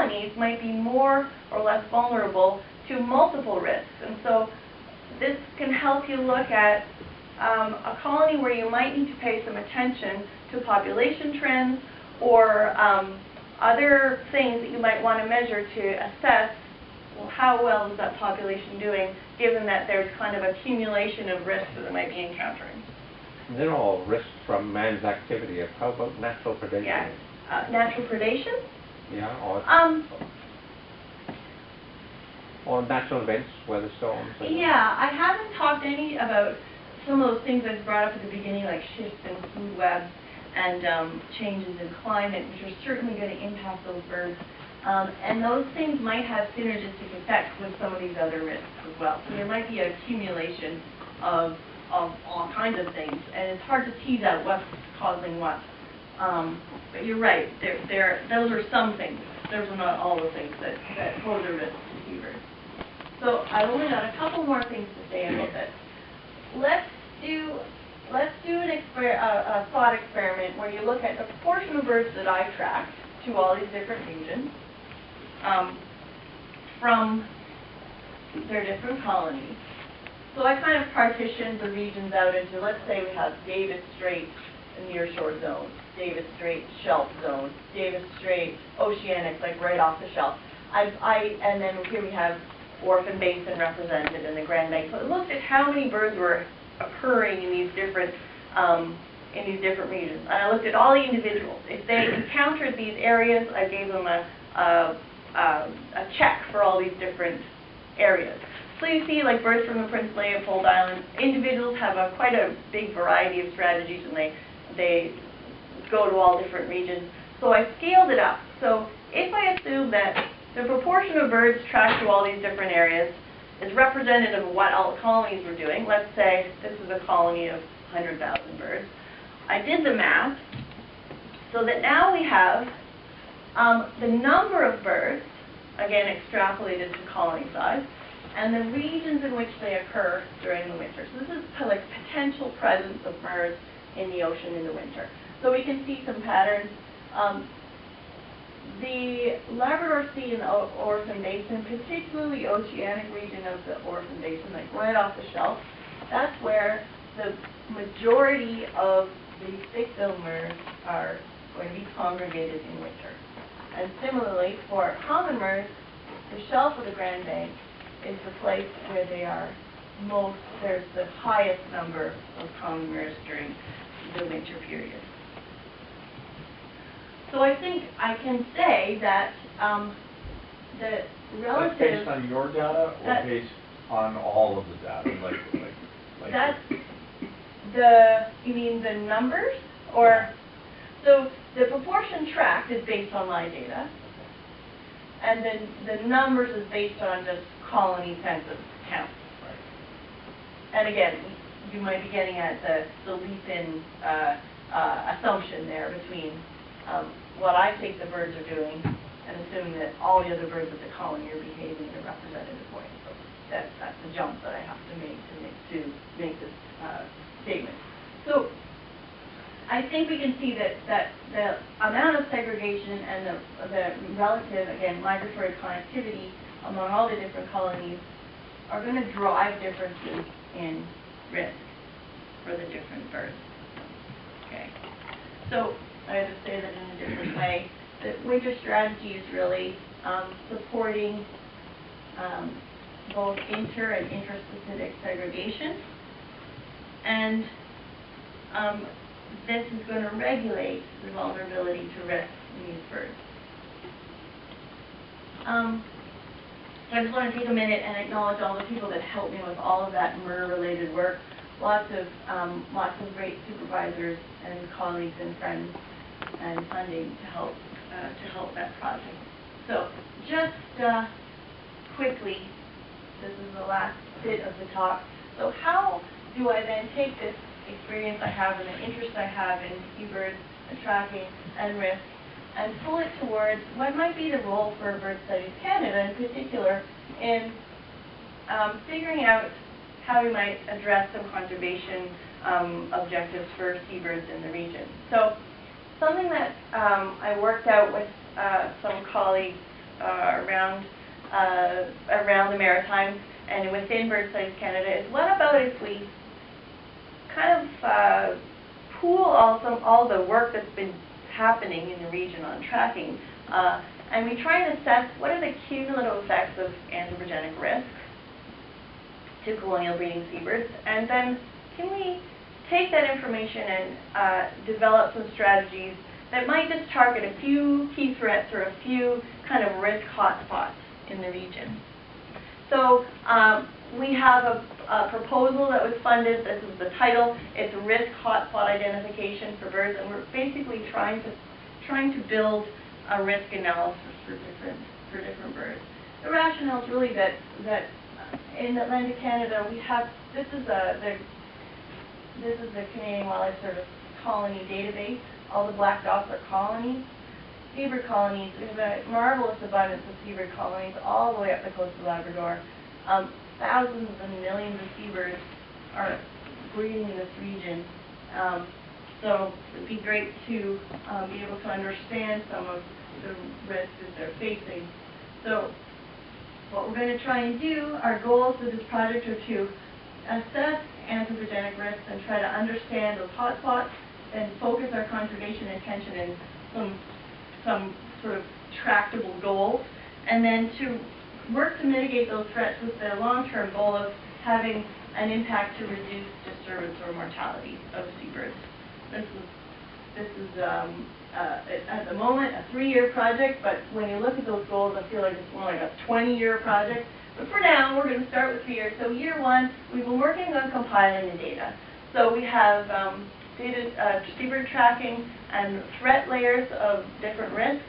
colonies might be more or less vulnerable to multiple risks. And so this can help you look at a colony where you might need to pay some attention to population trends or other things that you might want to measure to assess, well, how well is that population doing, given that there's kind of accumulation of risks that they might be encountering. And they're all risks from man's activity. How about natural predation? Yeah. Natural predation? Yeah, or natural events, weather storms. Yeah, I haven't talked any about some of those things I brought up at the beginning, like shifts in food webs and changes in climate, which are certainly going to impact those birds. And those things might have synergistic effects with some of these other risks as well. So there might be an accumulation of all kinds of things, and it's hard to tease out what's causing what. But you're right, those are some things. Those are not all the things that pose a risk to seabirds. So I've only got a couple more things to say about this. Let's do a thought experiment where you look at the proportion of birds that I tracked to all these different regions from their different colonies. So I kind of partitioned the regions out into, let's say we have Davis Strait nearshore zone, Davis Strait shelf zone, Davis Strait oceanic, like right off the shelf. And then here we have Orphan Basin represented in the Grand Bank. So it looked at how many birds were occurring in these different regions. And I looked at all the individuals. If they encountered these areas, I gave them a check for all these different areas. So you see, like birds from the Prince Leopold Islands, individuals have quite a big variety of strategies, and they go to all different regions. So I scaled it up. So if I assume that the proportion of birds tracked to all these different areas is representative of what all the colonies were doing, let's say this is a colony of 100,000 birds, I did the math so that now we have the number of birds, again extrapolated to colony size, and the regions in which they occur during the winter. So this is like potential presence of birds in the ocean in the winter. So we can see some patterns. The Labrador Sea and the Orphan Basin, particularly the oceanic region of the Orphan Basin, like right off the shelf, that's where the majority of the thick-billed murres are going to be congregated in winter. And similarly, for common murres, the shelf of the Grand Bank is the place where there's the highest number of common murres during the winter period. So I think I can say that the relative... That's based on your data or based on all of the data? Like you mean the numbers? Or, so the proportion tracked is based on my data, and then the numbers is based on just colony census counts. Right. And again, you might be getting at the leap-in assumption there between what I think the birds are doing and assuming that all the other birds of the colony are behaving in a representative way. So that's the jump that I have to make this statement. So I think we can see that the amount of segregation and the relative, again, migratory connectivity among all the different colonies are going to drive differences in risk for the different birds. Okay. So I would say that in a different way. The winter strategy is really supporting both inter- and intraspecific segregation, and this is going to regulate the vulnerability to risk in these birds. So I just want to take a minute and acknowledge all the people that helped me with all of that murre-related work. Lots of great supervisors and colleagues and friends and funding to help that project. So just quickly, this is the last bit of the talk. So how do I then take this experience I have and the interest I have in seabirds and tracking and risk and pull it towards what might be the role for Bird Studies Canada in particular in figuring out how we might address some conservation objectives for seabirds in the region. So something that I worked out with some colleagues around the Maritimes and within Bird Studies Canada is, what about if we kind of pool all the work that's been happening in the region on tracking, and we try and assess what are the cumulative effects of anthropogenic risks to colonial breeding seabirds, and then can we take that information and develop some strategies that might just target a few key threats or a few kind of risk hotspots in the region. So we have a proposal that was funded. This is the title. It's Risk Hotspot Identification for Birds, and we're basically trying to build a risk analysis for different birds. The rationale is really that in Atlantic Canada we have this is the Canadian Wildlife Service colony database. All the black dots are colonies. Seabird colonies, we have a marvelous abundance of seabird colonies all the way up the coast of Labrador. Thousands and millions of seabirds are breeding in this region. So it would be great to be able to understand some of the risks that they're facing. So what we're going to try and do, our goals for this project are to assess anthropogenic risks and try to understand those hotspots and focus our conservation attention in some sort of tractable goals, and then to work to mitigate those threats with the long-term goal of having an impact to reduce disturbance or mortality of seabirds. This is at the moment a 3-year project, but when you look at those goals, I feel like it's more like a 20-year project. But for now, we're going to start with 3 years. So year 1, we've been working on compiling the data. So we have seabird tracking and threat layers of different risks.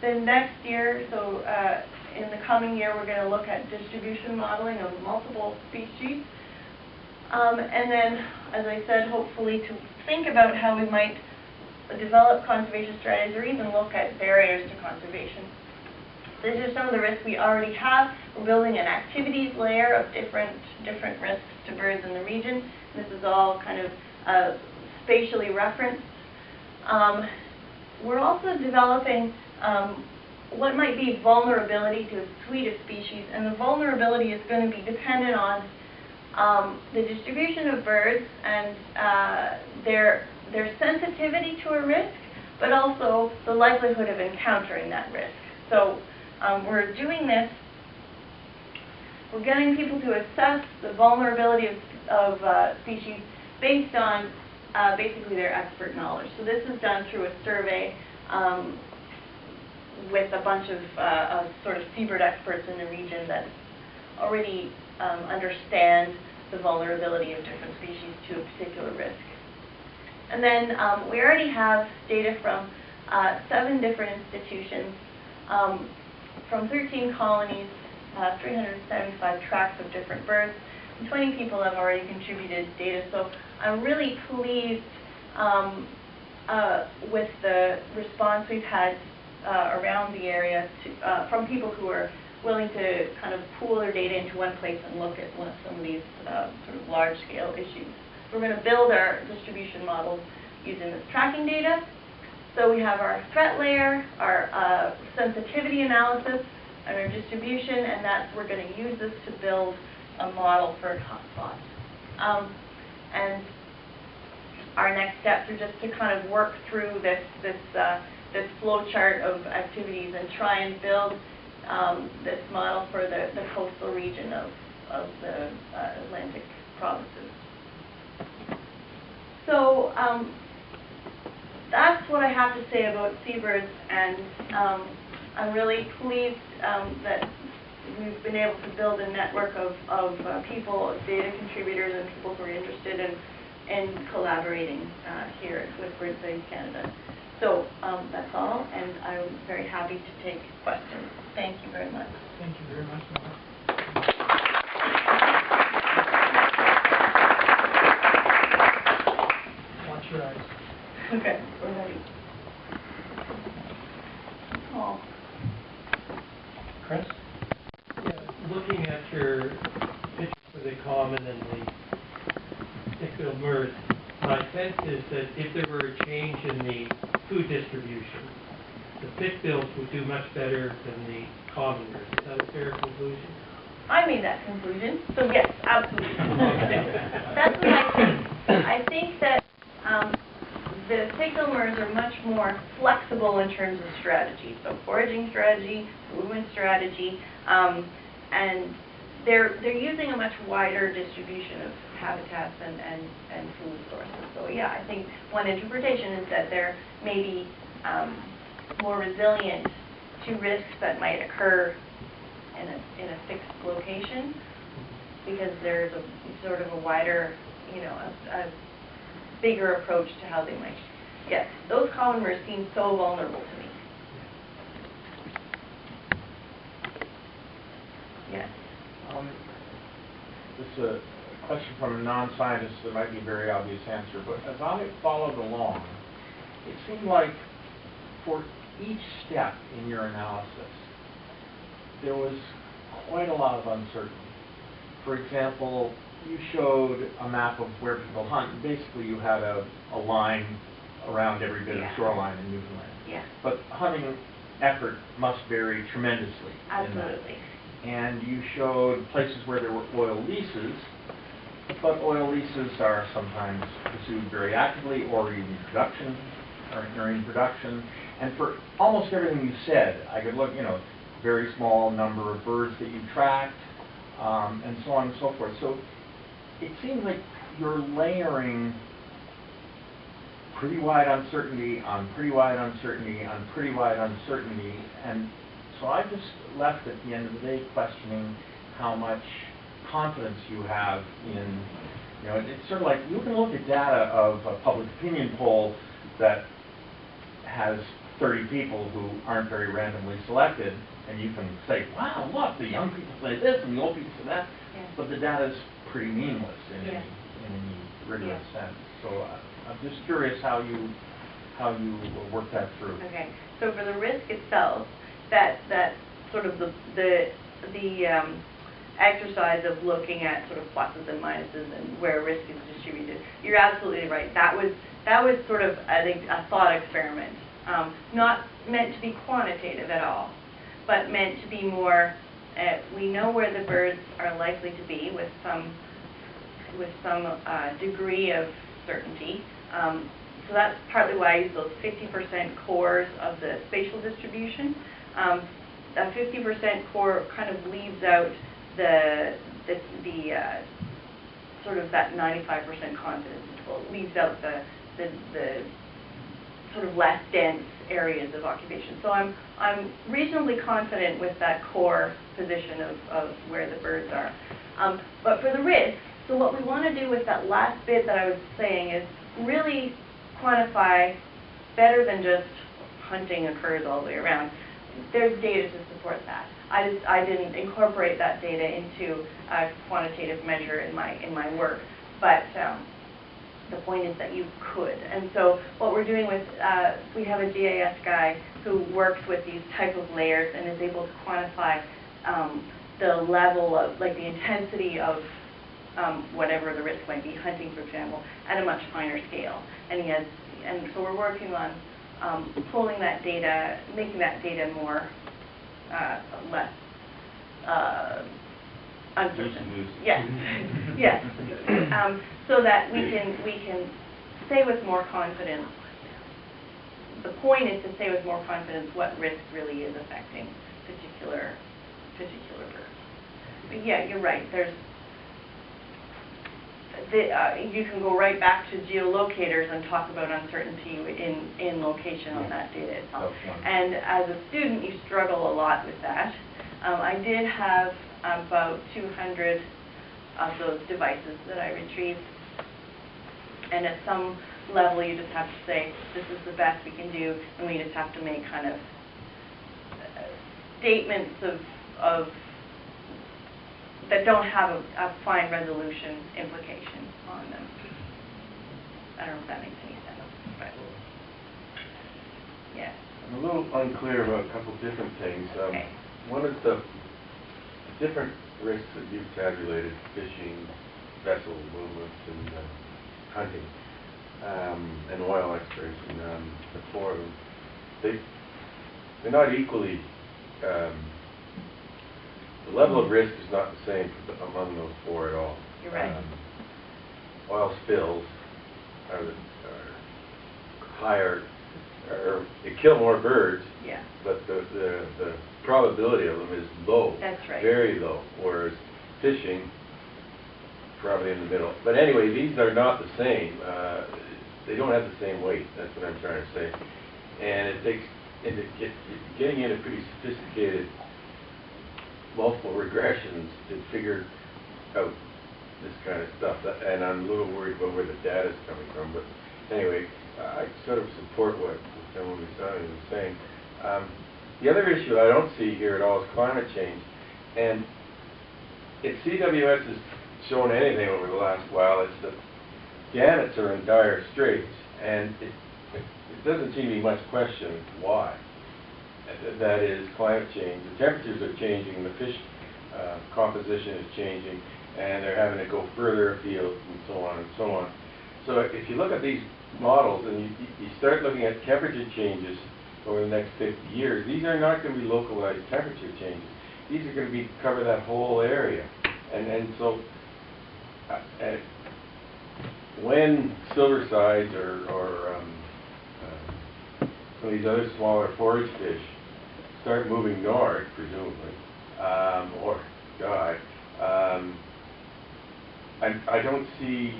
Then next year, so in the coming year, we're going to look at distribution modeling of multiple species. And then, as I said, hopefully to think about how we might develop conservation strategies or even look at barriers to conservation. These are some of the risks we already have. We're building an activities layer of different risks to birds in the region. This is all kind of spatially referenced. We're also developing what might be vulnerability to a suite of species, and the vulnerability is going to be dependent on the distribution of birds and their sensitivity to a risk, but also the likelihood of encountering that risk. So we're doing this. We're getting people to assess the vulnerability of species based on basically their expert knowledge. So this is done through a survey with a bunch of sort of seabird experts in the region that already understand the vulnerability of different species to a particular risk. And then we already have data from 7 different institutions, from 13 colonies, 375 tracks of different birds, and 20 people have already contributed data. So I'm really pleased with the response we've had around the area from people who are willing to kind of pool their data into one place and look at some of these sort of large-scale issues. We're going to build our distribution models using this tracking data. So we have our threat layer, our sensitivity analysis, and our distribution, and we're going to use this to build a model for hotspots. And our next steps are just to kind of work through this flow chart of activities and try and build this model for the coastal region of the Atlantic provinces. So that's what I have to say about seabirds, and I'm really pleased that we've been able to build a network of people, data contributors, and people who are interested in collaborating here with Bird Studies Canada. So that's all, and I'm very happy to take questions. Thank you very much. Thank you very much, Mara. Watch your eyes. Okay, we're ready. Oh. Chris? Yeah, looking at your picture for the common and the particular Murres, my sense is that if there were a change in the food distribution, the pit bills would do much better than the common Murres. Is that a fair conclusion? I made that conclusion, so yes, absolutely. That's what I think. I think that the signal Murres are much more flexible in terms of strategy. So foraging strategy, movement strategy, and they're using a much wider distribution of habitats and food sources. So yeah, I think one interpretation is that they're maybe more resilient to risks that might occur in a fixed location, because there's a sort of a wider, you know, a bigger approach to how they might. Yes, those common Murres seem so vulnerable to me. Yes. This is a question from a non-scientist that might be a very obvious answer, but as I followed along, it seemed like for each step in your analysis, there was quite a lot of uncertainty. For example, you showed a map of where people hunt, and basically you had a line around every bit of shoreline in Newfoundland. Yeah. But hunting effort must vary tremendously. Absolutely. And you showed places where there were oil leases, but oil leases are sometimes pursued very actively or even production, or in production. And for almost everything you said, I could look, you know, very small number of birds that you tracked, and so on and so forth. So it seems like you're layering pretty wide uncertainty on pretty wide uncertainty on pretty wide uncertainty, and so I just left at the end of the day questioning how much confidence you have in, you know, it's sort of like you can look at data of a public opinion poll that has 30 people who aren't very randomly selected, and you can say, wow, look, the young people say this and the old people say that, but the data is pretty meaningless in any rigorous sense. So I'm just curious how you work that through. Okay, so for the risk itself, that sort of the exercise of looking at sort of pluses and minuses and where risk is distributed, you're absolutely right. That was sort of, I think, a thought experiment, not meant to be quantitative at all, but meant to be more. We know where the birds are likely to be with some degree of certainty. So that's partly why I use those 50% cores of the spatial distribution. That 50% core kind of leaves out the sort of that 95% confidence interval. It leaves out the sort of less dense areas of occupation. So I'm reasonably confident with that core position of where the birds are. But for the risk, so what we want to do with that last bit that I was saying is really quantify better than just hunting occurs all the way around. There's data to support that. I didn't incorporate that data into a quantitative measure in my work, but the point is that you could. And so what we're doing with, we have a GIS guy who works with these type of layers and is able to quantify the level of, like the intensity of whatever the risk might be, hunting, for example, at a much finer scale. And so we're working on pulling that data, making that data more, less uncertain. Yes, yes. So that we can say with more confidence. The point is to say with more confidence what risk really is affecting particular birds. But yeah, you're right. There's you can go right back to geolocators and talk about uncertainty in location on that data itself. And as a student, you struggle a lot with that. I did have about 200 of those devices that I retrieved. And at some level, you just have to say, this is the best we can do, and we just have to make kind of statements of that don't have a fine resolution implication on them. I don't know if that makes any sense, but yeah. I'm a little unclear about a couple different things. Okay. One is the different risks that you've tabulated, fishing, vessel movements, and hunting, and oil exploration. The four of them, they're not equally, the level of risk is not the same among those four at all. You're right. Oil spills are higher, or they kill more birds, Yeah, but the probability of them is low. That's right. Very low, whereas fishing, probably in the middle. But anyway, these are not the same. They don't have the same weight, that's what I'm trying to say. And it takes, getting into pretty sophisticated multiple regressions to figure out this kind of stuff. And I'm a little worried about where the data's coming from, but anyway, I sort of support what someone was saying. The other issue I don't see here at all is climate change. And if CWS has shown anything over the last while, it's that gannets are in dire straits, and it doesn't seem to be much question why. That is climate change. The temperatures are changing, the fish composition is changing, and they're having to go further afield, and so on and so on. So if you look at these models and you start looking at temperature changes over the next 50 years, these are not going to be localized temperature changes. These are going to be cover that whole area. And so when silversides or some of these other smaller forage fish start moving north, presumably, or die, I don't see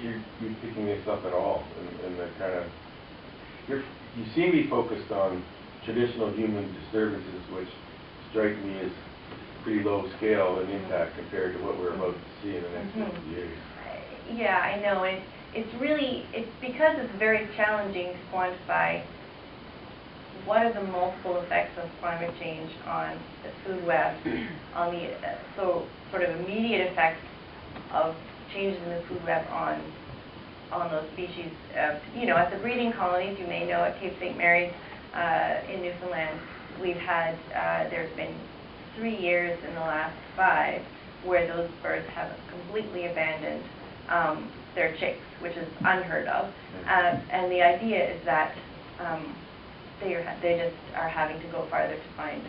you picking this up at all in the kind of, you seem to be focused on traditional human disturbances, which strike me as pretty low scale in impact compared to what we're about to see in the next 50 years. Yeah, I know. It's really, it's because it's very challenging to quantify what are the multiple effects of climate change on the food web, on the so sort of immediate effects of changes in the food web on those species. You know, at the breeding colonies, you may know at Cape St. Mary's in Newfoundland, we've had, there's been 3 years in the last 5 where those birds have completely abandoned their chicks, which is unheard of. And the idea is that they just are having to go farther to find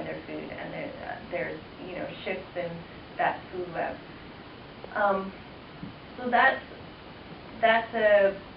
their food, and there's you know, shifts in that food web. So that's a